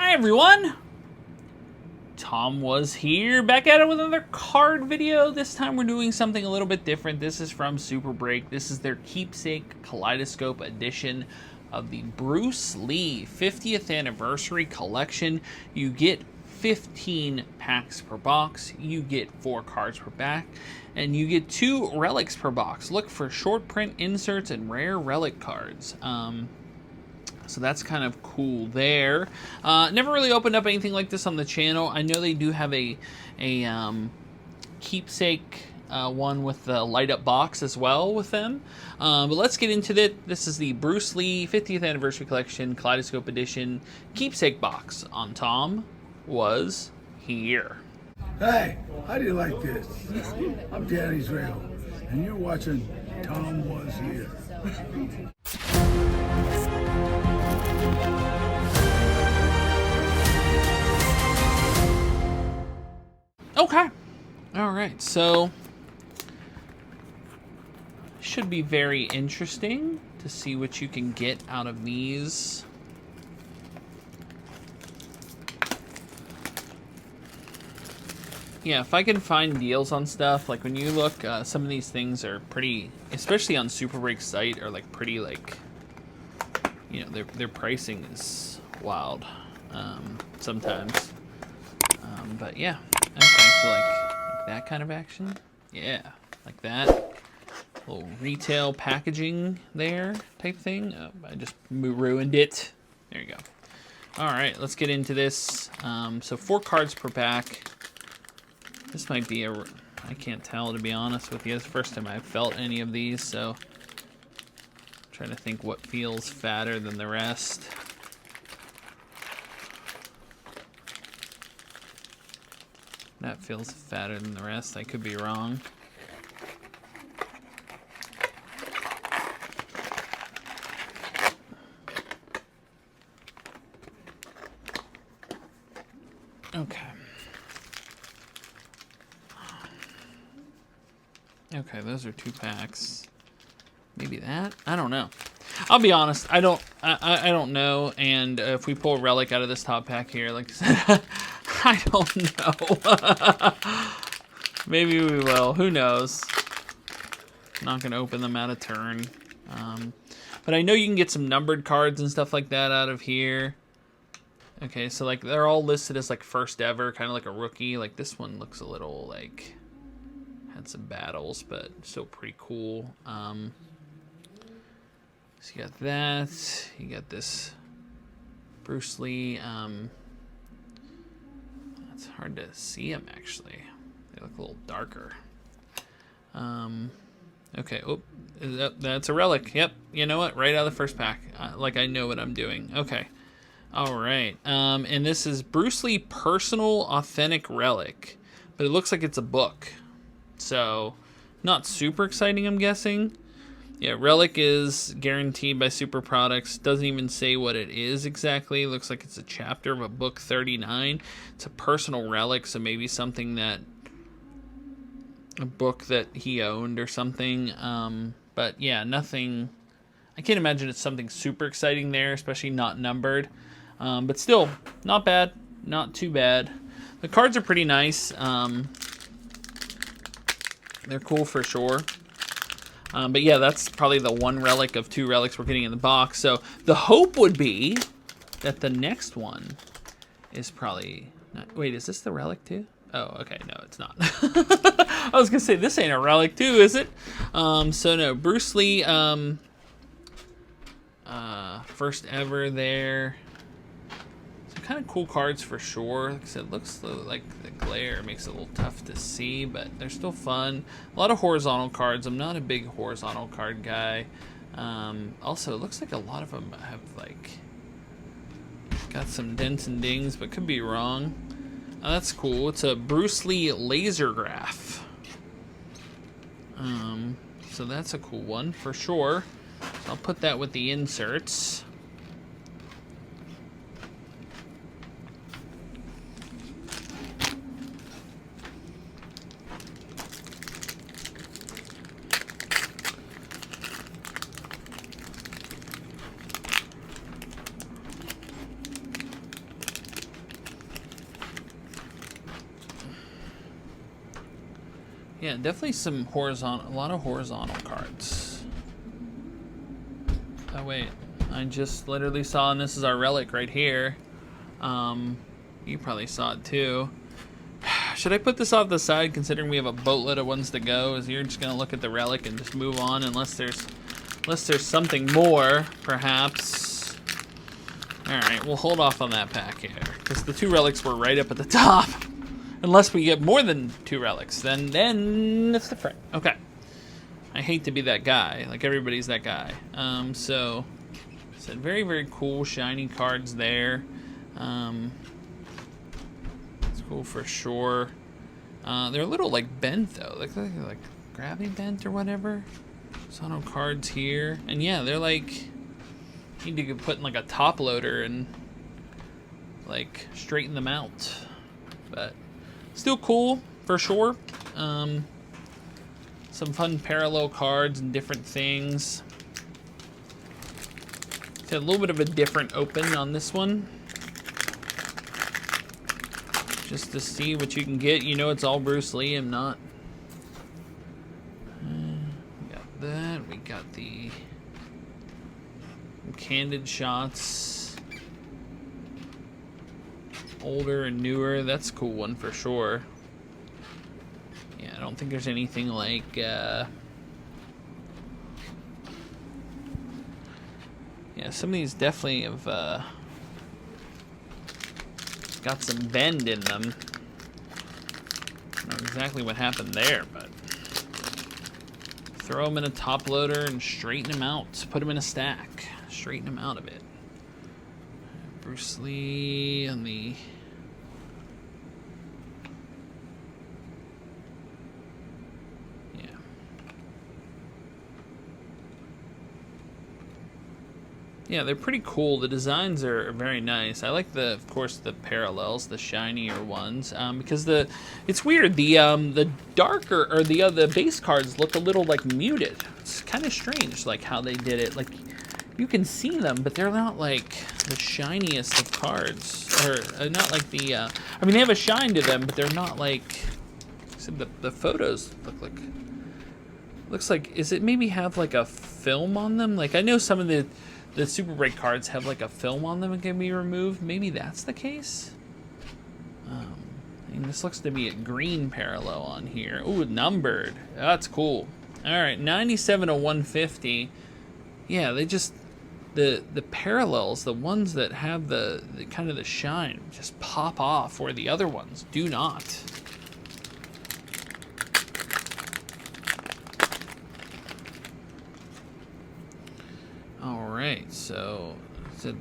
Hi everyone! TomWasHere, back at it with another card video. This time we're doing something a little bit different. This is from Super Break. This is their Keepsake Kaleidoscope edition of the Bruce Lee 50th anniversary collection. You get 15 packs per box, you get 4 cards per pack, and you get 2 relics per box. Look for short print inserts and rare relic cards. So that's kind of cool there. Never really opened up anything like this on the channel. I know they do have a keepsake one with the light up box as well with them. But let's get into it. This is the Bruce Lee 50th Anniversary Collection Kaleidoscope Edition keepsake box on TomWasHere. Hey, how do you like this? I'm Dan Israel, and you're watching TomWasHere. Okay. All right. So should be very interesting to see what you can get out of these. Yeah, if I can find deals on stuff, like when you look, some of these things are pretty, especially on Super Break's site, are like pretty, like, you know, their pricing is wild sometimes. But yeah, okay, so like that kind of action, yeah, like that little retail packaging there type thing. Oh, I just ruined it. There you go. All right, let's get into this. So 4 cards per pack. This might be I can't tell, to be honest with you. It's the first time I've felt any of these, so I'm trying to think what feels fatter than the rest. That feels fatter than the rest. I could be wrong. Okay. Okay, those are 2 packs. Maybe that? I don't know. I'll be honest. I don't know. And if we pull a relic out of this top pack here, like I said, I don't know. Maybe we will. Who knows? I'm not going to open them out of turn. But I know you can get some numbered cards and stuff like that out of here. Okay, so like they're all listed as like first ever, kind of like a rookie. Like this one looks a little like had some battles, but still pretty cool. So you got that. You got this Bruce Lee. It's hard to see them actually. They look a little darker. Okay. Oh, that's a relic. Yep. You know what? Right out of the first pack. Like I know what I'm doing. Okay. All right. And this is Bruce Lee Personal Authentic Relic, but it looks like it's a book. So, not super exciting, I'm guessing. Yeah, Relic is guaranteed by Super Products. Doesn't even say what it is exactly. Looks like it's a chapter of a book 39. It's a personal relic, so maybe something that... a book that he owned or something. But yeah, nothing... I can't imagine it's something super exciting there, especially not numbered. But still, not bad. Not too bad. The cards are pretty nice. They're cool for sure. But yeah, that's probably the 1 relic of 2 relics we're getting in the box. So the hope would be that the next one is probably... not, wait, is this the relic too? Oh, okay. No, it's not. I was going to say, this ain't a relic too, is it? So no, Bruce Lee, first ever there. Some kind of cool cards for sure. Like I said, it looks like the glare makes it a little tough to see, but they're still fun. A lot of horizontal cards. I'm not a big horizontal card guy. Also, it looks like a lot of them have like got some dents and dings, but could be wrong. That's cool. It's a Bruce Lee laser graph. So that's a cool one for sure. So I'll put that with the inserts. Yeah, definitely some horizontal, a lot of horizontal cards. Oh wait, I just literally saw, and this is our relic right here. You probably saw it too. Should I put this off the side, considering we have a boatload of ones to go? Is you're just gonna look at the relic and just move on, unless there's something more, perhaps. All right, we'll hold off on that pack here, because the 2 relics were right up at the top. Unless we get more than 2 relics, then it's different. Okay. I hate to be that guy. Like, everybody's that guy. So very, very cool shiny cards there. It's cool for sure. They're a little, like, bent, though. Like gravity bent or whatever. Sono cards here. And, yeah, they're, like... You need to put in, like, a top loader and, like, straighten them out. But... Still cool, for sure. Some fun parallel cards and different things. It's a little bit of a different open on this one. Just to see what you can get. You know it's all Bruce Lee, I'm not. We got that. We got the candid shots. Older and newer, that's a cool one for sure. Yeah, I don't think there's anything like yeah, some of these definitely have got some bend in them. I don't know exactly what happened there, but throw them in a top loader and straighten them out. Put them in a stack, straighten them out of it. Bruce Lee on the... Yeah. Yeah, they're pretty cool. The designs are very nice. I like of course, the parallels, the shinier ones, because it's weird. The darker or the base cards look a little like muted. It's kind of strange, like how they did it. Like, you can see them, but they're not like the shiniest of cards, or not like the. I mean, they have a shine to them, but they're not like. The photos looks like. Is it maybe have like a film on them? Like, I know some of the Super Break cards have like a film on them and can be removed. Maybe that's the case. I mean, this looks to be a green parallel on here. Ooh, numbered. That's cool. All right, 97 to 150. Yeah, they just. The parallels, the ones that have the kind of the shine, just pop off, where the other ones do not. All right, so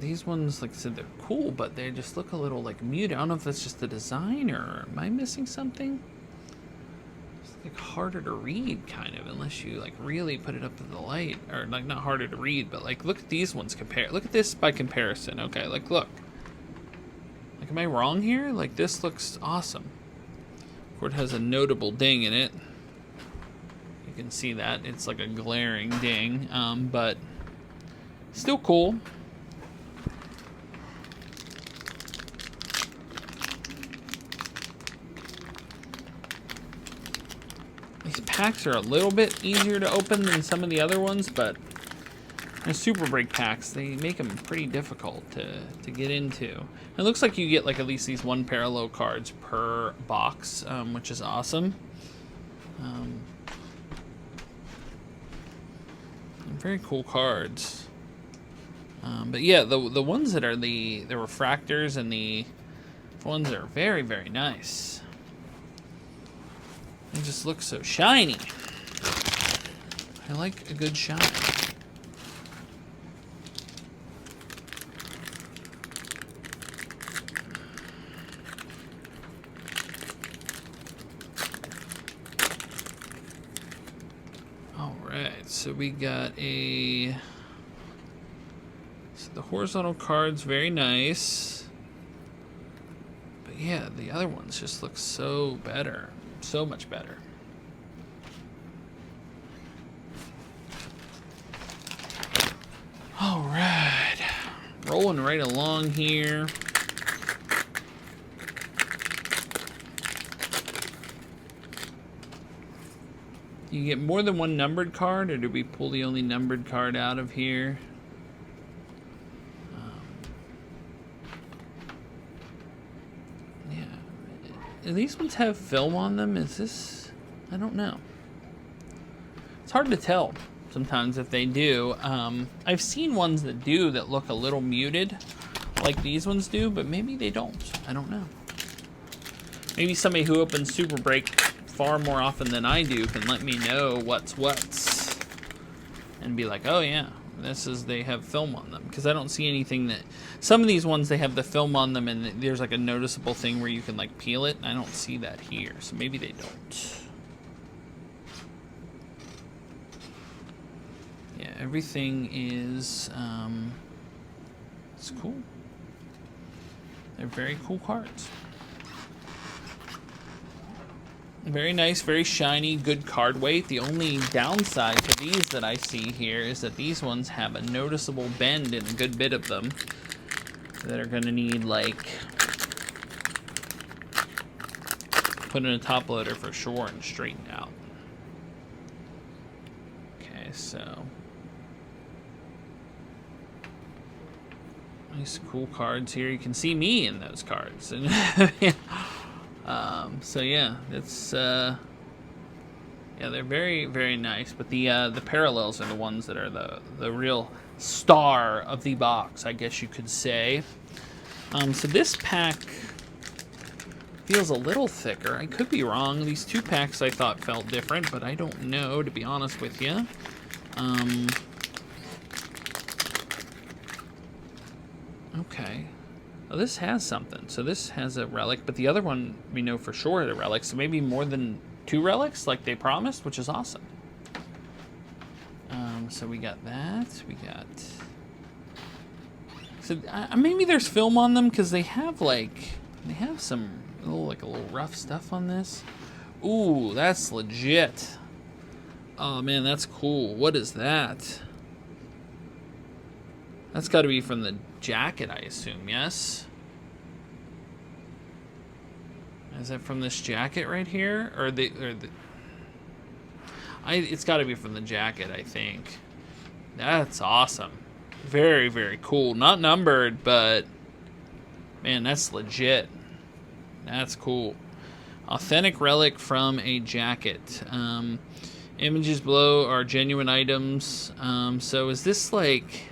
these ones, like I said, they're cool, but they just look a little like muted. I don't know if that's just the design, or am I missing something? Like harder to read, kind of, unless you like really put it up to the light, or like not harder to read, but like look at these ones compare. Look at this by comparison. Okay, like look. Like, am I wrong here? Like, this looks awesome. Of course, it has a notable ding in it. You can see that it's like a glaring ding, but still cool. These packs are a little bit easier to open than some of the other ones, but the Super Break packs, they make them pretty difficult to get into. It looks like you get like at least these 1 parallel cards per box, which is awesome. Very cool cards. But yeah, the ones that are the refractors and the ones are very, very nice. They just look so shiny. I like a good shine. All right, so we got the horizontal card's very nice. But yeah, the other ones just look so better. So much better. All right, rolling right along here. You get more than one numbered card, or did we pull the only numbered card out of here? Yeah. Do these ones have film on them? Is this... I don't know. It's hard to tell sometimes if they do. I've seen ones that do that look a little muted, like these ones do, but maybe they don't. I don't know. Maybe somebody who opens Super Break far more often than I do can let me know what's and be like, oh yeah, they have film on them, because I don't see anything that... Some of these ones, they have the film on them and there's like a noticeable thing where you can like peel it. I don't see that here, so maybe they don't. Yeah, everything is it's cool. They're very cool cards. Very nice, very shiny, good card weight. The only downside to these that I see here is that these ones have a noticeable bend in a good bit of them that are going to need, like, put in a top loader for sure and straightened out. Okay, so nice, cool cards here. You can see me in those cards. And so yeah, it's yeah, they're very, very nice. But the parallels are the ones that are the real star of the box, I guess you could say. So this pack feels a little thicker. I could be wrong. These two packs I thought felt different, but I don't know, to be honest with you. Okay. Oh, this has something. So this has a relic, but the other one we know for sure is a relic. So maybe more than 2 relics, like they promised, which is awesome. So we got that. We got. So maybe there's film on them because they have some like a little rough stuff on this. Ooh, that's legit. Oh man, that's cool. What is that? That's got to be from the jacket, I assume, yes? Is that from this jacket right here? It's got to be from the jacket, I think. That's awesome. Very, very cool. Not numbered, but man, that's legit. That's cool. Authentic relic from a jacket. Images below are genuine items. So is this like...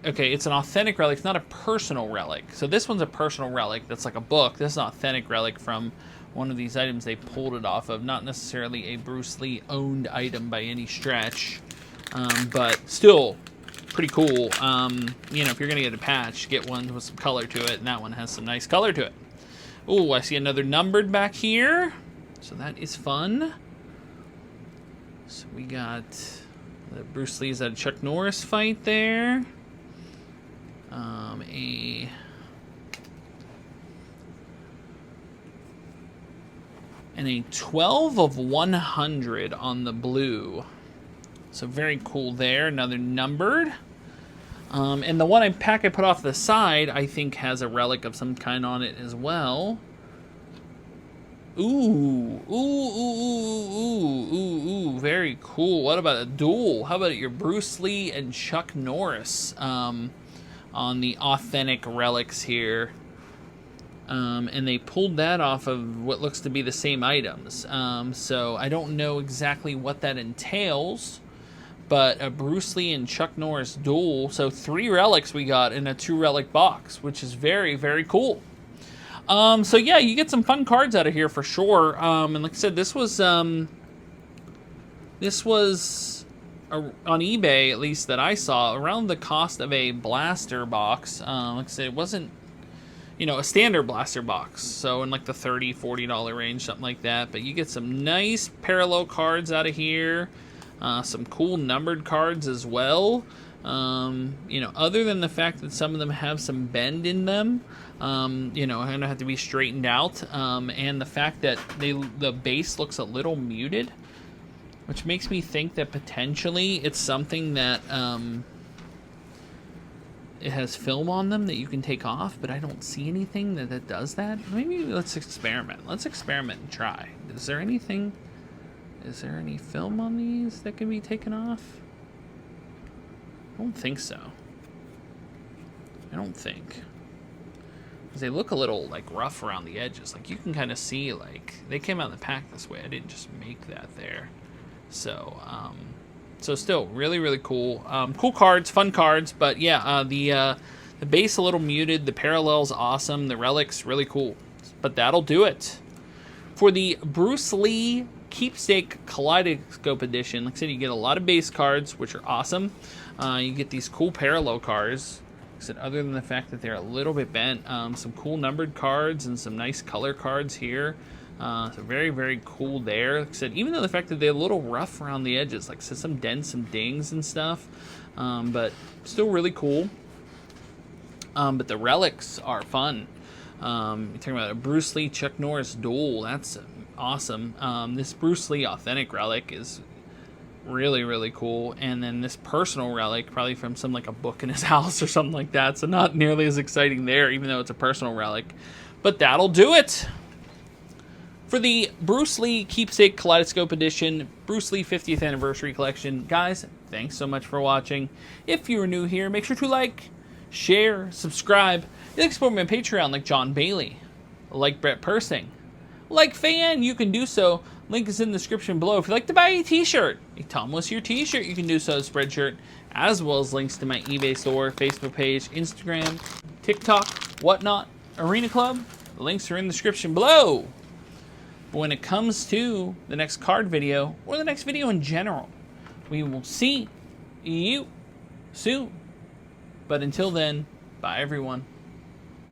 Okay, it's an authentic relic. It's not a personal relic. So this one's a personal relic. That's like a book. This is an authentic relic from one of these items they pulled it off of. Not necessarily a Bruce Lee owned item by any stretch, but still pretty cool. You know, if you're gonna get a patch, get one with some color to it, and that one has some nice color to it. Oh, I see another numbered back here, so that is fun. So we got the Bruce Lee's at a Chuck Norris fight there. And a 12 of 100 on the blue. So very cool there. Another numbered. And the one pack I put off the side, I think has a relic of some kind on it as well. Ooh, ooh, ooh, ooh, ooh, ooh, very cool. What about a duel? How about your Bruce Lee and Chuck Norris on the authentic relics here? And they pulled that off of what looks to be the same items. So I don't know exactly what that entails, but a Bruce Lee and Chuck Norris duel. So 3 relics we got in a 2 relic box, which is very, very cool. So yeah, you get some fun cards out of here for sure. And like I said, this was on eBay, at least that I saw, around the cost of a blaster box. Like I said, it wasn't, you know, a standard blaster box, so in like the $30, $40 range, something like that. But you get some nice parallel cards out of here, some cool numbered cards as well. You know, other than the fact that some of them have some bend in them, you know, gonna have to be straightened out, and the fact that the base looks a little muted, which makes me think that potentially it's something that it has film on them that you can take off, but I don't see anything that does that. Maybe let's experiment. Let's experiment and try. Is there anything Is there any film on these that can be taken off? I don't think so. I don't think. Because they look a little, like, rough around the edges. Like, you can kind of see, like, they came out in the pack this way. I didn't just make that there. So, so still, really, really cool. Cool cards, fun cards. But, yeah, the base a little muted. The parallel's awesome. The relics, really cool. But that'll do it. For the Bruce Lee Keepsake Kaleidoscope Edition, like I said, you get a lot of base cards, which are awesome. You get these cool parallel cards. Like I said, other than the fact that they're a little bit bent, some cool numbered cards and some nice color cards here. So very, very cool there. Like I said, even though the fact that they're a little rough around the edges, like I said, some dents, some dings and stuff, but still really cool. But the relics are fun. You're talking about a Bruce Lee Chuck Norris duel. That's awesome. This Bruce Lee authentic relic is really, really cool. And then this personal relic, probably from some like a book in his house or something like that. So not nearly as exciting there, even though it's a personal relic. But that'll do it for the Bruce Lee Keepsake Kaleidoscope Edition, Bruce Lee 50th Anniversary Collection. Guys, thanks so much for watching. If you're new here, make sure to like, share, subscribe. You can support me on Patreon like John Bailey, like Brett Pursing, like Fan. You can do so. Link is in the description below. If you'd like to buy a t-shirt, a TomWasHere t-shirt, you can do so, Spreadshirt, as well as links to my eBay store, Facebook page, Instagram, TikTok, whatnot, Arena Club. The links are in the description below. But when it comes to the next card video, or the next video in general, we will see you soon. But until then, bye everyone.